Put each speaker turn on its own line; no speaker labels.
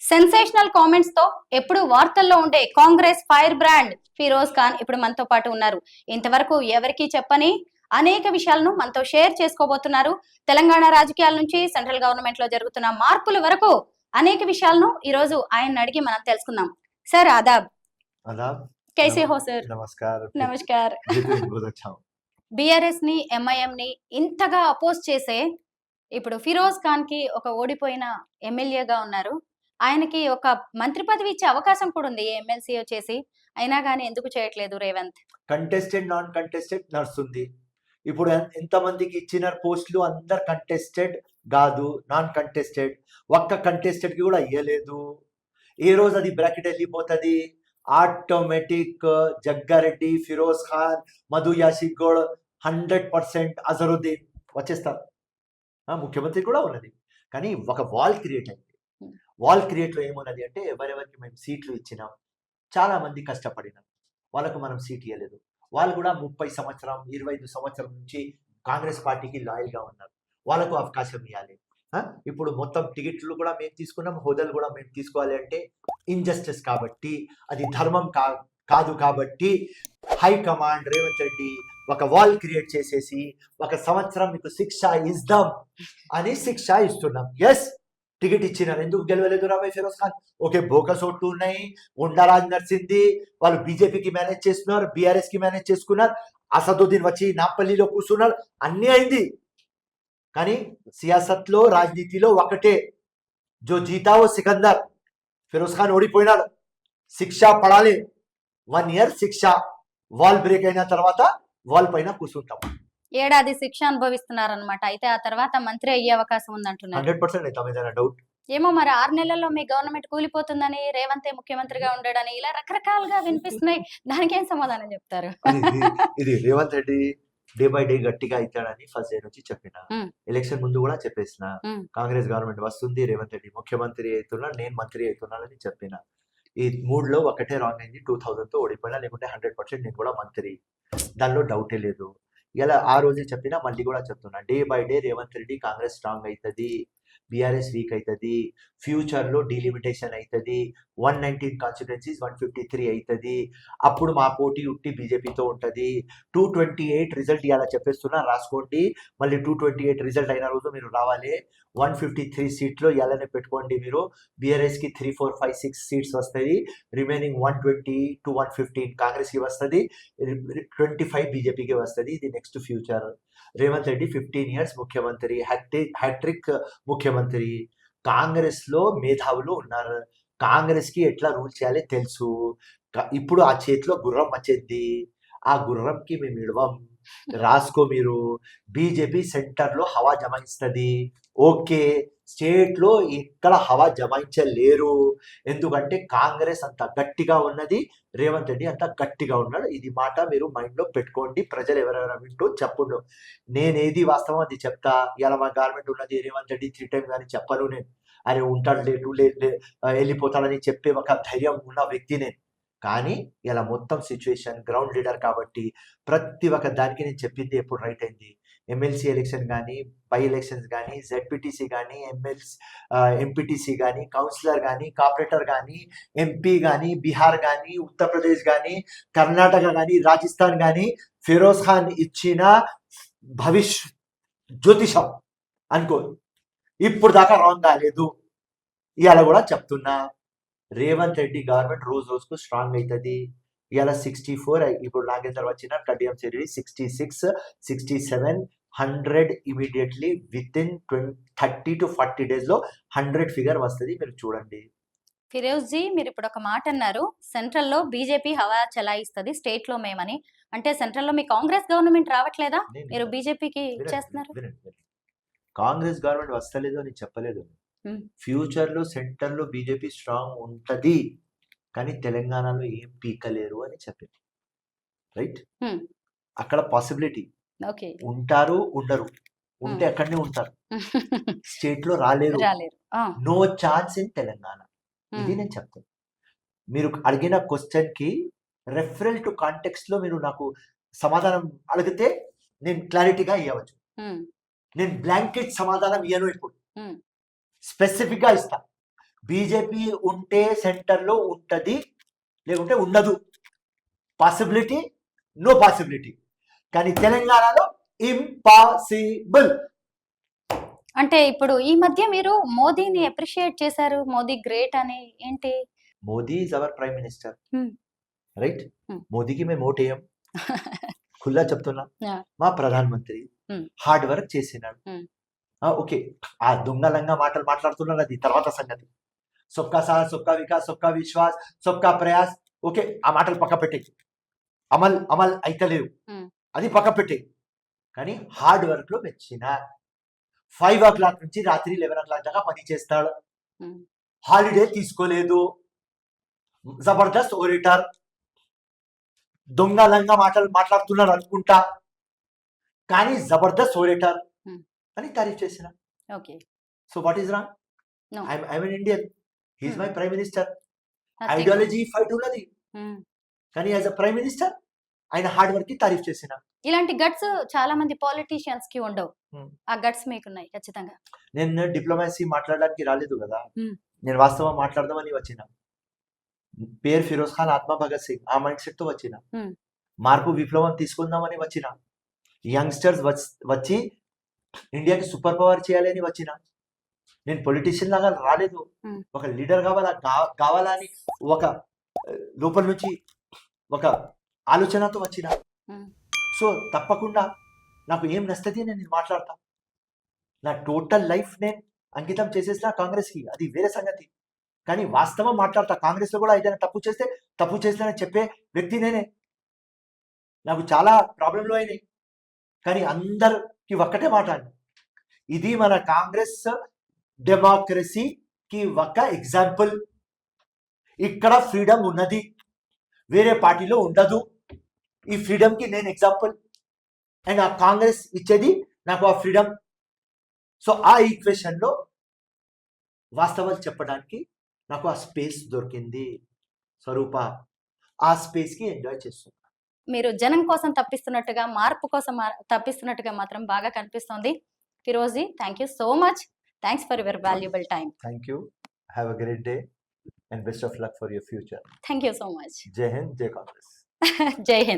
Sensational comments తో ఎప్పుడు వార్తల్లో ఉండే కాంగ్రెస్ ఫైర్ బ్రాండ్ ఫిరోజ్ ఖాన్ ఇప్పుడు మనతో పాటు ఉన్నారు. ఇంతవరకు ఎవరికీ చెప్పని అనేక విషయాలను మనతో షేర్ చేసుకోబోతున్నారు. తెలంగాణ రాజకీయాల నుంచి సెంట్రల్ గవర్నమెంట్ లో జరుగుతున్న మార్పుల వరకు అనేక విషయాలను ఈ రోజు ఆయన అడిగి మనం తెలుసుకుందాం. సార్ ఆదాబ్.
आदाब।
कैसे हो सर?
नमस्कार।
నమస్కార్.
बिल्कुल बहुत अच्छा हूँ।
బిఆర్ఎస్ ని ఎంఐఎం ని ఇంతగా అపోజ్ చేసే ఇప్పుడు ఫిరోజ్ ఖాన్ కి ఒక ఓడిపోయిన ఎమ్మెల్యేగా ఉన్నారు. ఆయనకి ఒక మంత్రి పదవి ఇచ్చే అవకాశం కూడా ఉంది ఎమ్మెల్సీ వచ్చేసి. అయినా కానీ ఎందుకు చేయట్లేదు రేవంత్?
కంటెస్టెడ్ నాన్ కంటెస్టెడ్ నడుస్తుంది. ఇప్పుడు ఎంతమందికి ఇచ్చిన పోస్టులు అందరు కంటెస్టెడ్ కాదు, నాన్ కంటెస్టెడ్. ఒక్క కంటెస్టెడ్ కి కూడా ఇయ్యలేదు. ఏ రోజు అది బ్రాకెట్ వెళ్ళిపోతుంది. ఆటోమేటిక్ జగ్గారెడ్డి, ఫిరోజ్ ఖాన్, మధు యాసిక్ గౌడ్ 100% అజరుద్దీన్ వచ్చేస్తారు. ముఖ్యమంత్రి కూడా ఉన్నది. కానీ ఒక వాల్ క్రియేట్ అయింది. వాల్ క్రియేట్ లో ఏమున్నది అంటే, ఎవరెవరికి మేము సీట్లు ఇచ్చినాం, చాలా మంది కష్టపడినాం, వాళ్ళకు మనం సీట్ ఇవ్వలేదు. వాళ్ళు కూడా 30 సంవత్సరం 25 సంవత్సరం నుంచి కాంగ్రెస్ పార్టీకి లాయల్ గా ఉన్నారు. వాళ్ళకు అవకాశం ఇవ్వాలి. ఇప్పుడు మొత్తం టికెట్లు కూడా మేము తీసుకున్నాం, హోదాలు కూడా మేము తీసుకోవాలి అంటే ఇంజస్టిస్ కాబట్టి, అది ధర్మం కాదు. కాబట్టి హైకమాండ్ రేవంత్ రెడ్డి ఒక వాల్ క్రియేట్ చేసేసి ఒక సంవత్సరం మీకు శిక్ష ఇద్దాం అని శిక్ష ఇస్తున్నాం. ఎస్, టికెట్ ఇచ్చినారు. ఎందుకు గెలవలేదు రాబాయ్ ఫిరోజ్ ఖాన్? ఓకే, బోకస్ ఓట్లు ఉన్నాయి, ఉండారాజ్ నర్సింది, వాళ్ళు బీజేపీకి మేనేజ్ చేస్తున్నారు, బీఆర్ఎస్ కి మేనేజ్ చేసుకున్నారు, అసదుద్దీన్ వచ్చి నాంపల్లిలో కూర్చున్నారు, అన్నీ అయింది. కానీ సియాసత్లో రాజనీతిలో ఒకటే, జో జీతావో సికందర్. ఫిరోజ్ ఖాన్ ఓడిపోయినాడు, శిక్ష పడాలి. 1 year శిక్ష. వాల్ బ్రేక్ అయిన తర్వాత వాల్ పైన కూర్చుంటాం.
ఏడాది శిక్ష అనుభవిస్తున్నారన్నమాట. అయితే ఆ తర్వాత మంత్రి అయ్యే అవకాశం ఉందంటున్నారు.
100% అవుతాం. ఏదైనా డౌట్?
ఏమో మరి 6 నెలల్లో మీ గవర్నమెంట్ కూలిపోతుందని, రేవంతే ముఖ్యమంత్రిగా ఉండడని ఇలా రకరకాలుగా వినిపిస్తున్నాయి. దానికి ఏం సమాధానం చెప్తారు?
ఇది Revanth Reddy day by day గట్టిగా అవుతాడని ఫస్ట్ డే నుంచి చెప్పిన. ఎలక్షన్ ముందు కూడా చెప్పేసిన, కాంగ్రెస్ గవర్నమెంట్ వస్తుంది, రేవంత్ రెడ్డి ముఖ్యమంత్రి అవుతున్నాడు, నేను మంత్రి అవుతున్నానని చెప్పిన. ఈ 3లో ఒకటే రాంగ్ అయింది. 2000తో ఓడిపోయినా, లేకుంటే 100% నేను కూడా మంత్రి, దానిలో డౌటే లేదు. ఇలా ఆ రోజే చెప్పినా, మళ్ళీ కూడా చెప్తున్నా, day by day Revanth Reddy Congress strong అవుతుంది, బీఆర్ఎస్ వీక్ అవుతుంది, ఫ్యూచర్ లో డీలిమిటేషన్ అవుతుంది, 119 కాన్స్టిట్యుయెన్సీస్ 153 అవుతుంది. అప్పుడు మా పోటీ ఉట్టి బీజేపీతో ఉంటుంది. 228 రిజల్ట్ ఇవాళ చెప్పేస్తున్నా, రాసుకోండి. మళ్ళీ 228 రిజల్ట్ అయిన రోజు మీరు రావాలి. 153 సీట్లో ఇలానే పెట్టుకోండి. మీరు బీఆర్ఎస్ కి 3, 4, 5, 6 సీట్స్ వస్తాయి. రిమైనింగ్ 120 to 115 కాంగ్రెస్ కి వస్తుంది, 25 బీజేపీకి వస్తుంది. ఇది next future. Revanth Reddy 15 years ముఖ్యమంత్రి, హ్యాట్రిక్ ముఖ్యమంత్రి. కాంగ్రెస్ లో మేధావులు ఉన్నారు, కాంగ్రెస్ కి ఎట్లా రూల్ చేయాలి తెలుసు. ఇప్పుడు ఆ చేతిలో గుర్రం వచ్చేది, ఆ గుర్రంకి మేము ఇడవం. రాసుకో మీరు. బీజేపీ సెంటర్ లో హవా జమాయిస్తుంది. ఓకే, స్టేట్ లో ఎక్కడ హవా జమాయించలేరు. ఎందుకంటే కాంగ్రెస్ అంత గట్టిగా ఉన్నది, రేవంత్ రెడ్డి అంత గట్టిగా ఉన్నాడు. ఇది మాట మీరు మైండ్ లో పెట్టుకోండి. ప్రజలు ఎవరెవరు వింటూ చెప్పుడు. నేనేది వాస్తవం అది చెప్తా. ఇలా మా గవర్నమెంట్ ఉన్నది, రేవంత్ రెడ్డి 3 times కానీ చెప్పను నేను. ఆయన ఉంటాడు లేటు వెళ్ళిపోతాడని చెప్పే ఒక ధైర్యం ఉన్న వ్యక్తి నేను. కానీ ఇలా మొత్తం సిచ్యువేషన్ గ్రౌండ్ లీడర్ కాబట్టి ప్రతి ఒక్క దానికి నేను చెప్పింది ఎప్పుడు రైట్ అయింది. ఎమ్మెల్సీ ఎలక్షన్ కానీ, బై ఎలక్షన్స్ కానీ, జెడ్పీటీసీ కానీ, ఎంపీటీసీ కానీ, కౌన్సిలర్ కానీ, కార్పొరేటర్ కానీ, ఎంపీ కానీ, బీహార్ కానీ, ఉత్తరప్రదేశ్ కానీ, కర్ణాటక కానీ, రాజస్థాన్ కానీ, ఫిరోజ్ ఖాన్ ఇచ్చిన భవిష్య జ్యోతిషం అనుకో, ఇప్పుడు దాకా రాంగ్ కాలేదు. ఇవాళ కూడా చెప్తున్నా, రేవంత్ రెడ్డి గవర్నమెంట్ రోజు రోజుకు స్ట్రాంగ్ అవుతుంది. ఇవాళ 64, ఇప్పుడు నాగేందర్ వచ్చిన కడియం సిరి 66, 67, 100 immediately with in 30 to 40 days లో 100 ఫిగర్ వస్తుంది. మీరు చూడండి.
ఫిరోజ్ జీ, మీరు ఇప్పుడు ఒక మాట అన్నారు, సెంట్రల్ లో బీజేపీ హవా చలాయిస్తుంది, స్టేట్ లో మేమని. అంటే సెంట్రల్ లో మీ కాంగ్రెస్ గవర్నమెంట్ రావట్లేదా? మీరు బీజేపీకి ఇచ్చేస్తున్నారు.
కాంగ్రెస్ గవర్నమెంట్ వస్తలేదు అని చెప్పలేదు. ఫ్యూచర్ లో సెంటర్ లో బీజేపీ స్ట్రాంగ్ ఉంటది, కానీ తెలంగాణలో ఏం పీకలేరు అని చెప్పింది. రైట్, అక్కడ పాసిబిలిటీ. ఉంటారు, ఉండరు. ఉంటే అక్కడనే ఉంటారు, స్టేట్ లో రాలేరు. No chance in Telangana. ఇది నేను చెప్తాను. మీరు అడిగిన క్వశ్చన్ కి రెఫరల్ టు కాంటెక్స్ట్ లో మీరు నాకు సమాధానం అడిగితే నేను క్లారిటీగా ఇవ్వచ్చు. నేను బ్లాంకెట్ సమాధానం ఇయ్యను. ఇప్పుడు స్పెసిఫిక్ గా ఇస్తా. బీజేపీ ఉంటే సెంటర్లో ఉంటది, లేకుంటే ఉండదు. Possibility, no possibility. కానీ తెలంగాణలో ఇంపాసిబుల్.
అంటే ఇప్పుడు ఈ మధ్య మీరు మోదీని అప్రిషియేట్ చేశారు, మోదీ గ్రేట్ అని. ఏంటి?
Modi is our prime minister,
Hmm.
Right?
Hmm.
మోదీకి మేము ఓటేయం, ఖుల్లా చెప్తున్నా.
Yeah.
మా ప్రధానమంత్రి
Hmm.
హార్డ్ వర్క్ చేసినాడు.
Hmm.
ఓకే, ఆ దొంగలంగా మాటలు మాట్లాడుతున్నారు, అది తర్వాత సంగతి. సొక్కా సాహ్, సొక్కా వికాస్, సొక్కా విశ్వాస్, సొక్కా ప్రయాస్, ఓకే, ఆ మాటలు పక్క పెట్టే. అమల్ అయితలేవు,
Hmm.
అది పక్క పెట్టే. కానీ హార్డ్ వర్క్ లో మెచ్చిన. 5 o'clock నుంచి రాత్రి 11 o'clock దాకా పని చేస్తాడు.
Hmm.
హాలిడే తీసుకోలేదు. జబర్దస్త్ ఓరేటర్. దొంగలంగా మాటలు మాట్లాడుతున్నారు అనుకుంటా, కానీ జబర్దస్త్ ఓరేటర్
Hmm.
అని తారీఫ్ చేసిన.
Okay.
So what is wrong?
No.
I'm an Indian, he's my prime minister.
Nothing.
Ideology fight ఉన్నది,
Hmm.
కానీ యాజ్ అ ప్రైమ్ మినిస్టర్ ఆయన హార్డ్ వర్క్ కి తారీఫ్ చేసిన.
ఇలాంటి గట్స్ చాలా మంది పాలిటీషియన్స్ కి ఉండవు.
Hmm.
ఆ గట్స్ మీకున్నాయి ఖచ్చితంగా.
నేను డిప్లొమాసీ మాట్లాడడానికి రాలేదు కదా,
Hmm.
నేను వాస్తవం మాట్లాడదామని వచ్చిన. పేరు ఫిరోజ్ ఖాన్, ఆత్మ భగత్ సింగ్, ఆ మైండ్ సెట్ తో వచ్చిన.
Hmm.
మార్పు విప్లవం తీసుకుందామని వచ్చిన. యంగ్స్టర్స్ వచ్చి ఇండియాకి సూపర్ పవర్ చేయాలి అని వచ్చిన. నేను పొలిటీషియన్ లాగా రాలేదు,
Hmm.
ఒక లీడర్ కావాలని ఒక లోపల నుంచి ఒక ఆలోచనతో వచ్చిన.
Hmm.
సో తప్పకుండా నాకు ఏం నచ్చది అని నేను మాట్లాడతా. నా టోటల్ లైఫ్ నేను అంకితం చేసేసిన కాంగ్రెస్ కి, అది వేరే సంగతి. కానీ వాస్తవం మాట్లాడతా. కాంగ్రెస్ లో కూడా ఏదైనా తప్పు చేస్తే తప్పు చేస్తానని చెప్పే వ్యక్తి నేనే. నాకు చాలా ప్రాబ్లంలు అయినాయి, కానీ అందరికి ఒక్కటే మాట అండి, ఇది మన కాంగ్రెస్ డెమోక్రసీకి ఒక ఎగ్జాంపుల్. ఇక్కడ ఫ్రీడమ్ ఉన్నది, వేరే పార్టీలో ఉండదు. ఈ ఫ్రీడమ్ కి నేను ఎగ్జాంపుల్, అండ్ ఆ కాంగ్రెస్ ఇచ్చేది నాకు ఆ ఫ్రీడమ్. సో ఆ ఈక్వేషన్ లో వాస్తవాలు చెప్పడానికి నాకు ఆ స్పేస్ దొరికింది. స్వరూప, ఆ స్పేస్ కి ఎంజాయ్ చేస్తున్నా.
మీరు జనం కోసం తప్పిస్తున్నట్టుగా, మార్పు కోసం తప్పిస్తున్నట్టుగా మాత్రం బాగా కనిపిస్తోంది. Firoz ji, thank you so much. Thanks for your valuable time.
Thank you. Have a great day and best of luck for your future.
Thank you so much.
జై హింద్, జై కాంగ్రెస్.
జై హింద్.